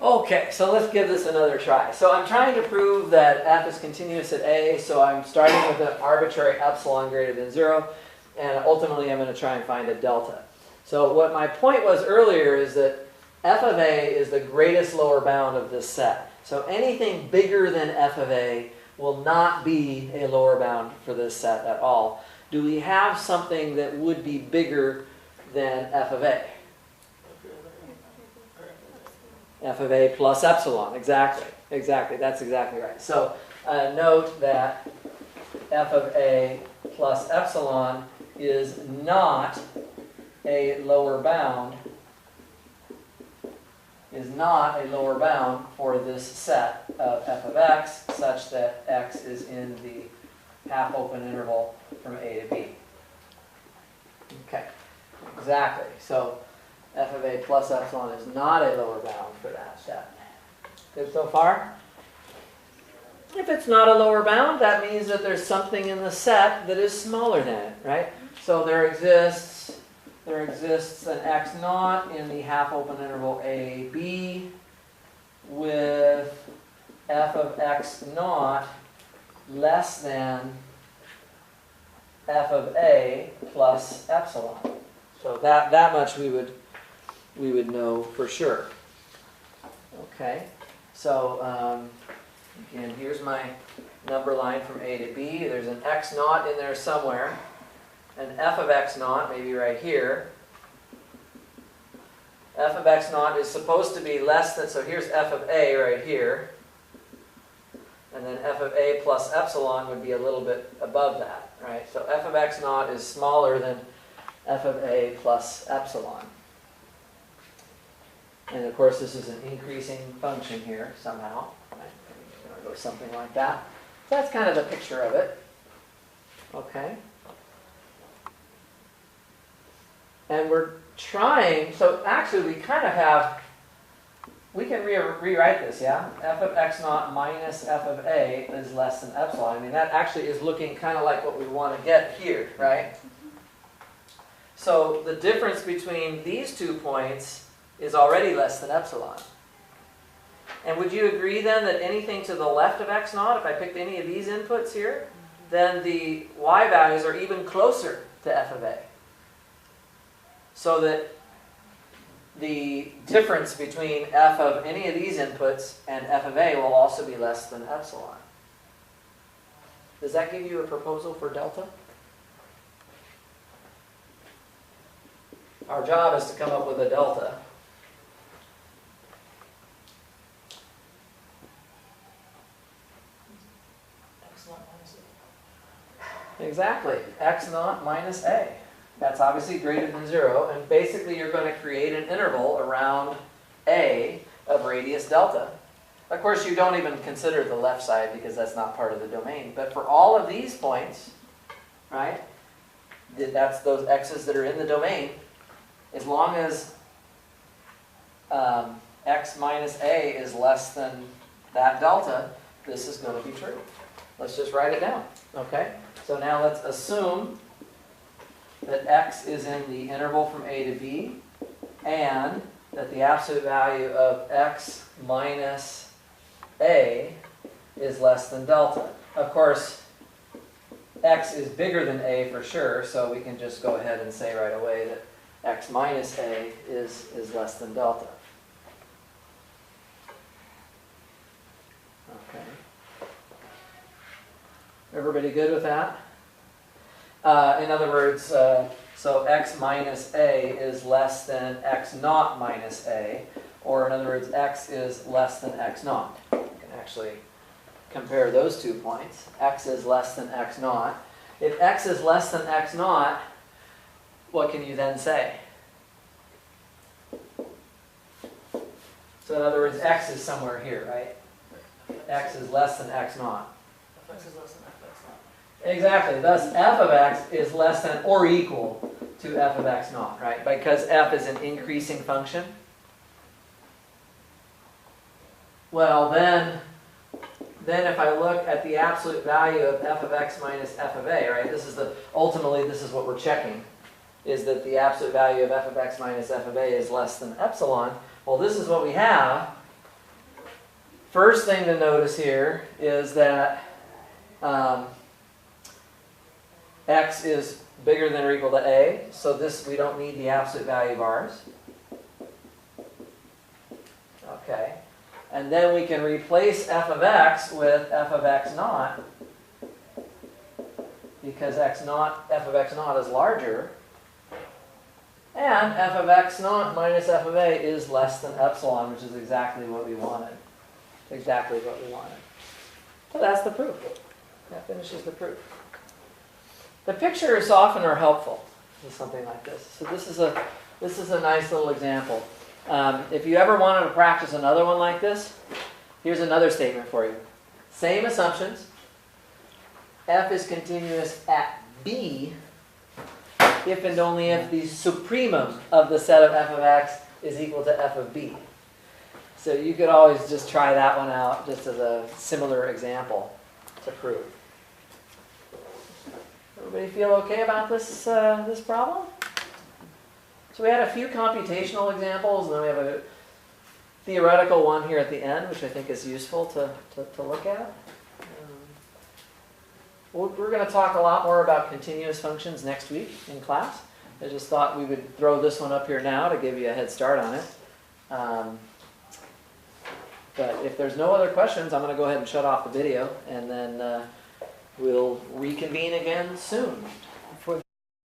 Okay, so let's give this another try. So I'm trying to prove that f is continuous at a, so I'm starting with an arbitrary epsilon greater than 0, and ultimately I'm going to try and find a delta. So what my point was earlier is that f of a is the greatest lower bound of this set. So anything bigger than f of a will not be a lower bound for this set at all. Do we have something that would be bigger than f of a? F of a plus epsilon, exactly, that's exactly right. So note that f of a plus epsilon is not a lower bound, for this set of f of x such that x is in the half open interval from a to b. Okay, exactly. So f of a plus epsilon is not a lower bound for that set. Good so far? If it's not a lower bound, that means that there's something in the set that is smaller than it, right? So there exists an x naught in the half open interval a, b with f of x naught less than f of a plus epsilon. So that much we would know for sure. Okay, so again, here's my number line from a to b. There's an x naught in there somewhere. And f of x naught, maybe right here. F of x naught is supposed to be less than, so here's f of a right here. And then f of a plus epsilon would be a little bit above that, right? So f of x naught is smaller than f of a plus epsilon. And of course, this is an increasing function here somehow. Right? It's going to go something like that. So that's kind of the picture of it. Okay. And we're trying, so actually we kind of have, we can rewrite this, yeah? F of x naught minus f of a is less than epsilon. I mean, that actually is looking kind of like what we want to get here, right? So the difference between these 2 points is already less than epsilon. And would you agree then that anything to the left of x naught, if I picked any of these inputs here, then the y values are even closer to f of a? So that the difference between f of any of these inputs and f of a will also be less than epsilon. Does that give you a proposal for delta? Our job is to come up with a delta. X naught minus a. Exactly. X naught minus a. That's obviously greater than 0, and basically you're going to create an interval around a of radius delta. Of course, you don't even consider the left side because that's not part of the domain. But for all of these points, right, that's those x's that are in the domain, as long as x minus a is less than that delta, this is going to be true. Let's just write it down, okay? So now let's assume that x is in the interval from a to b, and that the absolute value of x minus a is less than delta. Of course, x is bigger than a for sure, so we can just go ahead and say right away that x minus a is less than delta. Okay. Everybody good with that? In other words, so x minus a is less than x naught minus a, or in other words, x is less than x naught. You can actually compare those 2 points. X is less than x naught. If x is less than x naught, what can you then say? So in other words, x is somewhere here, right? X is less than x naught. X is less than f x naught. Exactly. Thus, f of x is less than or equal to f of x naught, right? Because f is an increasing function. Well, then if I look at the absolute value of f of x minus f of a, right? Ultimately, this is what we're checking, is that the absolute value of f of x minus f of a is less than epsilon. Well, this is what we have. first thing to notice here is that x is bigger than or equal to a, so this, we don't need the absolute value bars. Okay, and then we can replace f of x with f of x naught, because f of x naught is larger, and f of x naught minus f of a is less than epsilon, which is exactly what we wanted. Exactly what we wanted. So that's the proof. That finishes the proof. The pictures often are helpful with something like this. So this is a nice little example. If you ever wanted to practice another one like this, here's another statement for you. Same assumptions. F is continuous at B if and only if the supremum of the set of f of x is equal to f of b. So you could always just try that one out just as a similar example to prove. Everybody feel okay about this, this problem? So we had a few computational examples, and then we have a theoretical one here at the end, which I think is useful to look at. We're going to talk a lot more about continuous functions next week in class. I just thought we would throw this one up here now to give you a head start on it. But if there's no other questions, I'm going to go ahead and shut off the video, and then we'll reconvene again soon.